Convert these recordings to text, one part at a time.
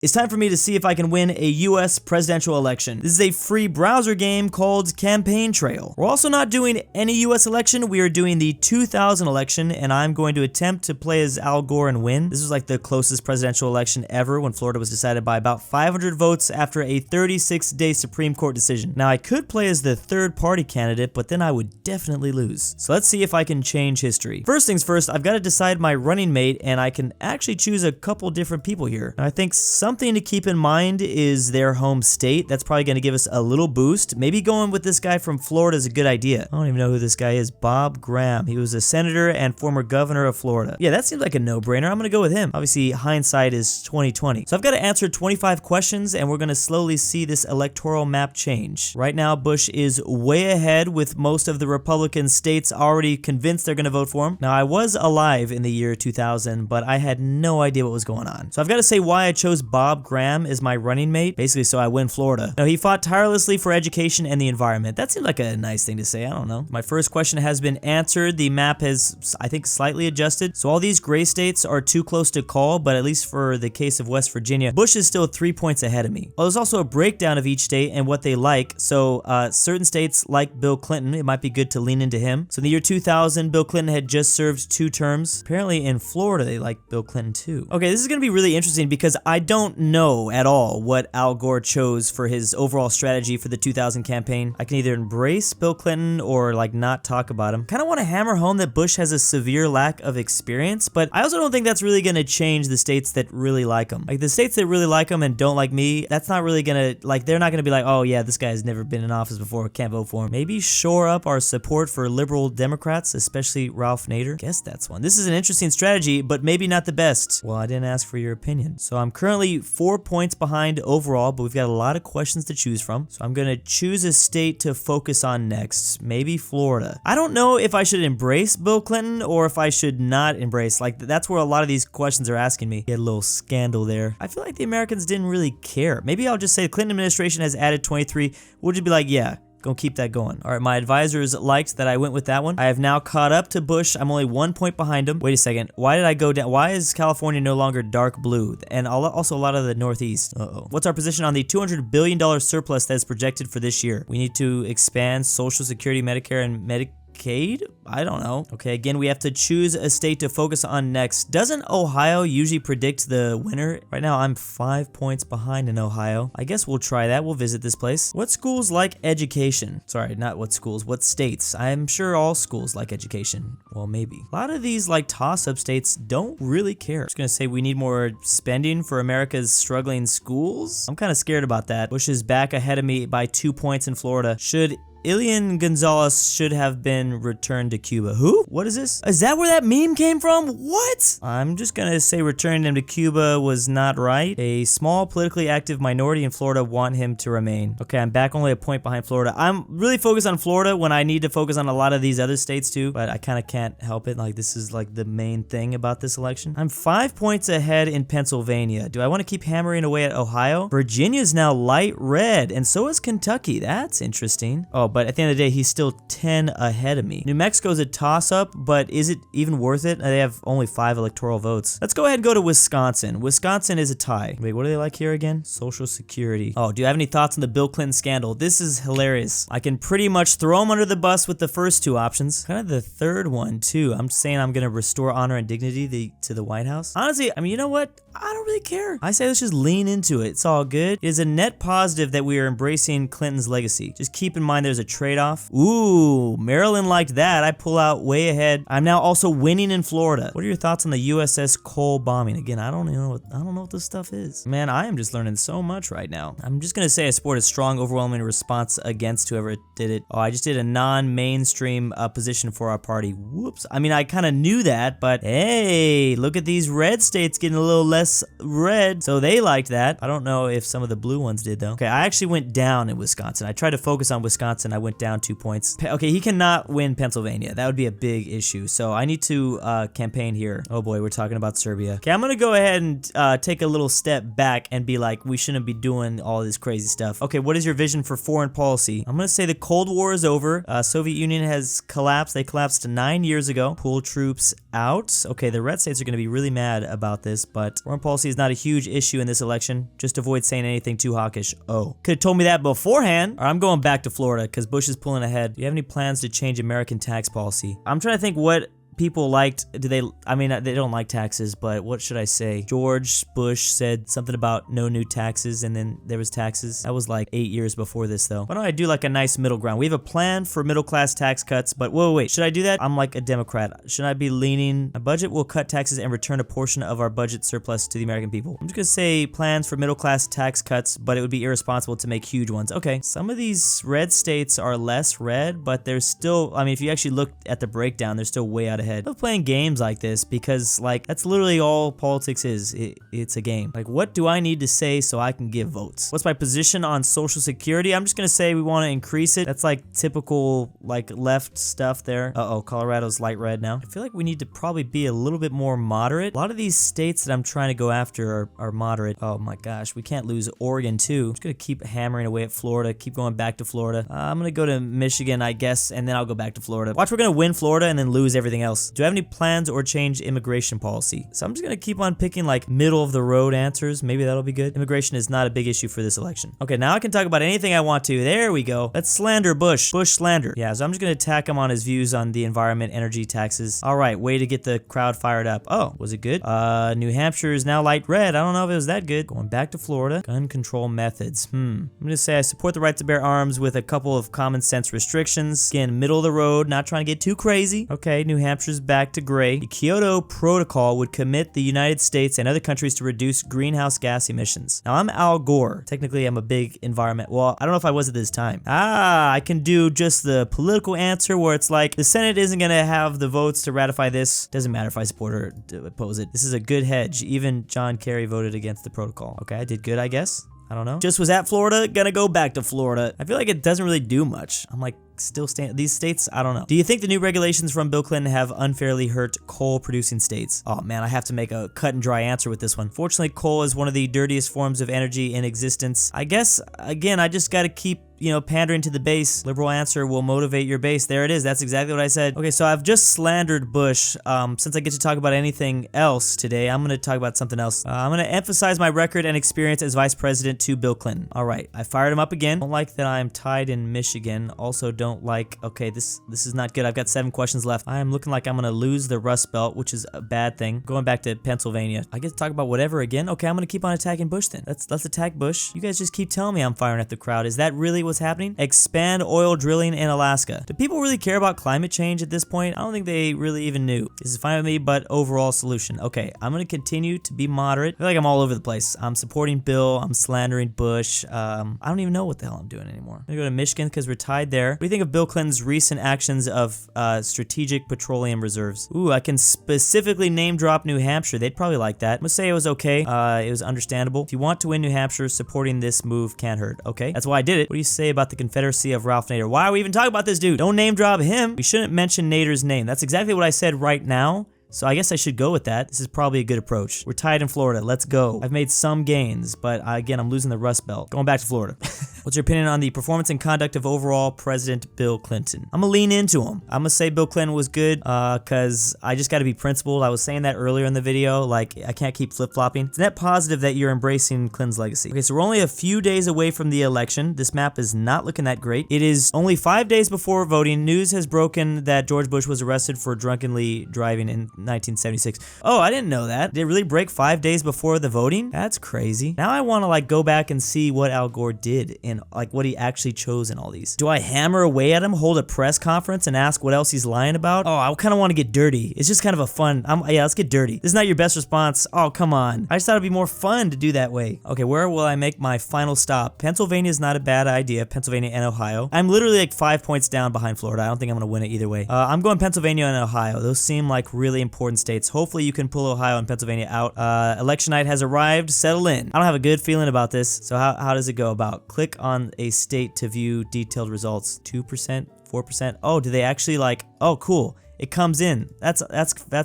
It's time for me to see if I can win a US presidential election. This is a free browser game called Campaign Trail. We're also not doing any US election, we are doing the 2000 election, and I'm going to attempt to play as Al Gore and win. This was like the closest presidential election ever when Florida was decided by about 500 votes after a 36-day Supreme Court decision. Now I could play as the third party candidate, but then I would definitely lose. So let's see if I can change history. First things first, I've got to decide my running mate, and I can actually choose a couple different people here. Now, I think something to keep in mind is their home state. That's probably going to give us a little boost. Maybe going with this guy from Florida is a good idea. I don't even know who this guy is. Bob Graham. He was a senator and former governor of Florida. Yeah, that seems like a no-brainer. I'm going to go with him. Obviously, hindsight is 2020. So I've got to answer 25 questions, and we're going to slowly see this electoral map change. Right now, Bush is way ahead with most of the Republican states already convinced they're going to vote for him. Now, I was alive in the year 2000, but I had no idea what was going on. So I've got to say why I chose Bob Graham as my running mate, basically so I win Florida. Now, he fought tirelessly for education and the environment. That seemed like a nice thing to say, I don't know. My first question has been answered. The map has, I think, slightly adjusted. So all these gray states are too close to call, but at least for the case of West Virginia, Bush is still 3 points ahead of me. Well, there's also a breakdown of each state and what they like. So certain states like Bill Clinton. It might be good to lean into him. So in the year 2000, Bill Clinton had just served 2 terms. Apparently in Florida, they like Bill Clinton too. Okay, this is going to be really interesting because I don't know at all what Al Gore chose for his overall strategy for the 2000 campaign. I can either embrace Bill Clinton or like not talk about him. Kind of want to hammer home that Bush has a severe lack of experience, but I also don't think that's really going to change the states that really like him. Like the states that really like him and don't like me, that's not really going to, like, they're not going to be like, oh yeah, this guy has never been in office before, can't vote for him. Maybe shore up our support for liberal Democrats, especially Ralph Nader. Guess that's one. This is an interesting strategy, but maybe not the best. Well, I didn't ask for your opinion. So I'm currently 4 points behind overall, but we've got a lot of questions to choose from. So I'm gonna choose a state to focus on next. Maybe Florida. I don't know if I should embrace Bill Clinton or if I should not embrace. Like, that's where a lot of these questions are asking me. Get a little scandal there. I feel like the Americans didn't really care. Maybe I'll just say the Clinton administration has added 23. We'll just be like, yeah, gonna keep that going. All right, my advisors liked that I went with that one. I have now caught up to Bush. I'm only 1 point behind him. Wait a second. Why did I go down? Why is California no longer dark blue? And also a lot of the Northeast. Uh-oh. What's our position on the $200 billion surplus that is projected for this year? We need to expand Social Security, Medicare, and Medicaid? I don't know. Okay, again, we have to choose a state to focus on next. Doesn't Ohio usually predict the winner? Right now, I'm 5 points behind in Ohio. I guess we'll try that. We'll visit this place. What schools like education? Sorry, not what schools, what states? I'm sure all schools like education. Well, maybe. A lot of these like toss-up states don't really care. I'm just gonna say we need more spending for America's struggling schools. I'm kind of scared about that. Bush is back ahead of me by 2 points in Florida. Elian Gonzalez should have been returned to Cuba. Who? What is this? Is that where that meme came from? What? I'm just gonna say returning him to Cuba was not right. A small politically active minority in Florida want him to remain. Okay, I'm back only a point behind Florida. I'm really focused on Florida when I need to focus on a lot of these other states too, but I kind of can't help it. Like, this is like the main thing about this election. I'm 5 points ahead in Pennsylvania. Do I want to keep hammering away at Ohio? Virginia's now light red, and so is Kentucky. That's interesting. Oh, but at the end of the day, he's still 10 ahead of me. New Mexico's a toss-up, but is it even worth it? They have only 5 electoral votes. Let's go ahead and go to Wisconsin. Wisconsin is a tie. Wait, what do they like here again? Social Security. Oh, do you have any thoughts on the Bill Clinton scandal? This is hilarious. I can pretty much throw him under the bus with the first 2 options. Kind of the third one, too. I'm saying I'm gonna restore honor and dignity to the White House. Honestly, I mean, you know what? I don't really care. I say let's just lean into it. It's all good. It is a net positive that we are embracing Clinton's legacy. Just keep in mind there's a trade-off. Ooh, Maryland liked that. I pull out way ahead. I'm now also winning in Florida. What are your thoughts on the USS Cole bombing? Again, I don't know what this stuff is. Man, I am just learning so much right now. I'm just gonna say I support a strong, overwhelming response against whoever did it. Oh, I just did a non-mainstream position for our party. Whoops. I mean, I kind of knew that, but hey, look at these red states getting a little less red, so they liked that. I don't know if some of the blue ones did though. Okay, I actually went down in Wisconsin. I tried to focus on Wisconsin. election. I went down 2 points. Okay, he cannot win Pennsylvania. That would be a big issue. So I need to campaign here. Oh boy, we're talking about Serbia. Okay, I'm gonna go ahead and take a little step back and be like, we shouldn't be doing all this crazy stuff. Okay, what is your vision for foreign policy? I'm gonna say the Cold War is over. Soviet Union has collapsed. They collapsed 9 years ago. Pull troops out. Okay, the red states are gonna be really mad about this, but foreign policy is not a huge issue in this election. Just avoid saying anything too hawkish. Oh, could have told me that beforehand. Or I'm going back to Florida because Bush is pulling ahead. Do you have any plans to change American tax policy? I'm trying to think what people liked. I mean, they don't like taxes, but what should I say? George Bush said something about no new taxes, and then there was taxes. That was like 8 years before this, though. Why don't I do like a nice middle ground? We have a plan for middle-class tax cuts, but whoa, wait, should I do that? I'm like a Democrat. Should I be leaning? A budget will cut taxes and return a portion of our budget surplus to the American people. I'm just gonna say plans for middle-class tax cuts, but it would be irresponsible to make huge ones. Okay, some of these red states are less red, but they're still, I mean, if you actually look at the breakdown, they're still way out ahead. I love playing games like this because like that's literally all politics is. It's a game. Like, what do I need to say so I can get votes? What's my position on Social Security? I'm just gonna say we want to increase it. That's like typical like left stuff there. Uh-oh, Colorado's light red now. I feel like we need to probably be a little bit more moderate. A lot of these states that I'm trying to go after are moderate. Oh my gosh, we can't lose Oregon too. I'm just gonna keep hammering away at Florida, keep going back to Florida. I'm gonna go to Michigan, I guess, and then I'll go back to Florida. Watch, we're gonna win Florida and then lose everything else. Do I have any plans or change immigration policy? So I'm just gonna keep on picking like middle of the road answers. Maybe that'll be good. Immigration is not a big issue for this election. Okay, now I can talk about anything I want to. There we go. Let's slander Bush. Bush slander. Yeah, so I'm just gonna attack him on his views on the environment, energy, taxes. All right, way to get the crowd fired up. Oh, was it good? New Hampshire is now light red. I don't know if it was that good. Going back to Florida. Gun control methods. I'm gonna say I support the right to bear arms with a couple of common sense restrictions. Again, middle of the road, not trying to get too crazy. Okay, New Hampshire's back to gray. The Kyoto Protocol would commit the United States and other countries to reduce greenhouse gas emissions. Now, I'm Al Gore. Technically, I'm a big environment. Well, I don't know if I was at this time. I can do just the political answer where it's like the Senate isn't going to have the votes to ratify this. Doesn't matter if I support or oppose it. This is a good hedge. Even John Kerry voted against the protocol. Okay, I did good, I guess. I don't know. Just was at Florida, gonna go back to Florida. I feel like it doesn't really do much. I'm like still staying. These states, I don't know. Do you think the new regulations from Bill Clinton have unfairly hurt coal-producing states? Oh man, I have to make a cut and dry answer with this one. Fortunately, coal is one of the dirtiest forms of energy in existence. I guess, again, I just gotta keep pandering to the base. Liberal answer will motivate your base. There it is. That's exactly what I said. Okay, so I've just slandered Bush. Since I get to talk about anything else today, I'm going to talk about something else. I'm going to emphasize my record and experience as vice president to Bill Clinton. All right, I fired him up again. Don't like that I'm tied in Michigan. Also don't like, okay, this is not good. I've got 7 questions left. I am looking like I'm going to lose the Rust Belt, which is a bad thing. Going back to Pennsylvania. I get to talk about whatever again? Okay, I'm going to keep on attacking Bush then. Let's attack Bush. You guys just keep telling me I'm firing at the crowd. Is that really what's happening? Expand oil drilling in Alaska. Do people really care about climate change at this point? I don't think they really even knew. This is fine with me, but overall solution. Okay, I'm going to continue to be moderate. I feel like I'm all over the place. I'm supporting Bill. I'm slandering Bush. I don't even know what the hell I'm doing anymore. I'm going to go to Michigan because we're tied there. What do you think of Bill Clinton's recent actions of strategic petroleum reserves? Ooh, I can specifically name drop New Hampshire. They'd probably like that. I'm going to say it was okay. It was understandable. If you want to win New Hampshire, supporting this move can't hurt. Okay, that's why I did it. What do you say about the Confederacy of Ralph Nader? Why are we even talking about this dude? Don't name drop him. We shouldn't mention Nader's name. That's exactly what I said right now. So I guess I should go with that. This is probably a good approach. We're tied in Florida. Let's go. I've made some gains, but again, I'm losing the Rust Belt. Going back to Florida. What's your opinion on the performance and conduct of overall President Bill Clinton? I'm gonna lean into him. I'm gonna say Bill Clinton was good because I just gotta be principled. I was saying that earlier in the video. Like, I can't keep flip-flopping. It's net positive that you're embracing Clinton's legacy. Okay, so we're only a few days away from the election. This map is not looking that great. It is only 5 days before voting. News has broken that George Bush was arrested for drunkenly driving in 1976. Oh, I didn't know that. Did it really break 5 days before the voting? That's crazy. Now I want to like go back and see what Al Gore did and like what he actually chose in all these. Do I hammer away at him, hold a press conference and ask what else he's lying about? Oh, I kind of want to get dirty. It's just kind of a fun, yeah, let's get dirty. This is not your best response. Oh, come on. I just thought it'd be more fun to do that way. Okay, where will I make my final stop? Pennsylvania is not a bad idea. Pennsylvania and Ohio. I'm literally like 5 points down behind Florida. I don't think I'm going to win it either way. I'm going Pennsylvania and Ohio. Those seem like really important states. Hopefully you can pull Ohio and Pennsylvania out. Election night has arrived. Settle in. I don't have a good feeling about this. So how does it go about? Click on a state to view detailed results. 2%, 4%. Oh, do they actually like, oh, cool. It comes in. That's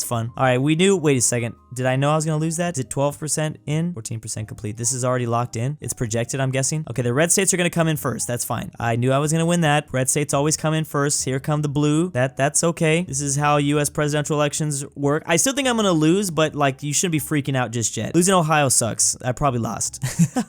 fun. All right, we knew, wait a second. Did I know I was gonna lose that? Is it 12% in? 14% complete. This is already locked in. It's projected, I'm guessing. Okay, the red states are gonna come in first. That's fine. I knew I was gonna win that. Red states always come in first. Here come the blue. That's okay. This is how US presidential elections work. I still think I'm gonna lose, but like, you shouldn't be freaking out just yet. Losing Ohio sucks. I probably lost.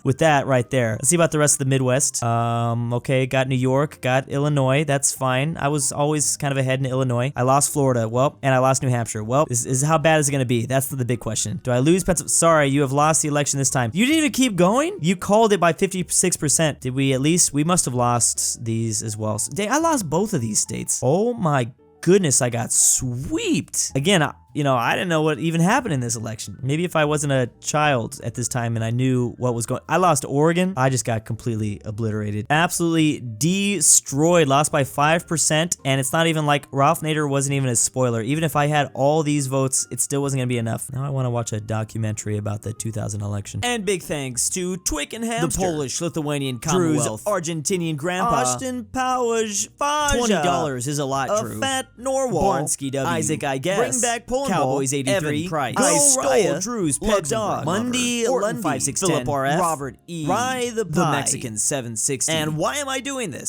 With that right there. Let's see about the rest of the Midwest. Okay, got New York, got Illinois. That's fine. I was always kind of ahead in Illinois. I lost Florida. Well, and I lost New Hampshire. Well, this is how bad is it gonna be? That's the big question. Do I lose Pennsylvania? Sorry, you have lost the election this time. You didn't even keep going? You called it by 56%. Did we at least? We must have lost these as well. Dang, I lost both of these states. Oh my goodness, I got sweeped. Again, I didn't know what even happened in this election. Maybe if I wasn't a child at this time and I knew what was going. I lost Oregon. I just got completely obliterated. Absolutely destroyed. Lost by 5%. And it's not even like Ralph Nader wasn't even a spoiler. Even if I had all these votes, it still wasn't going to be enough. Now I want to watch a documentary about the 2000 election. And big thanks to Twickenham, the Polish Lithuanian Commonwealth, Drew's Argentinian Grandpa, Austin Powers, $20 is a lot, Drew. Fat Norwal, Barnsky W, Isaac, I guess. Bring back Poland. Cowboys 83, Evan Price, I stole Drew's Pet Dog, Monday, London 5610, Philip RF, Robert E, Rye the Mexican 760. And why am I doing this?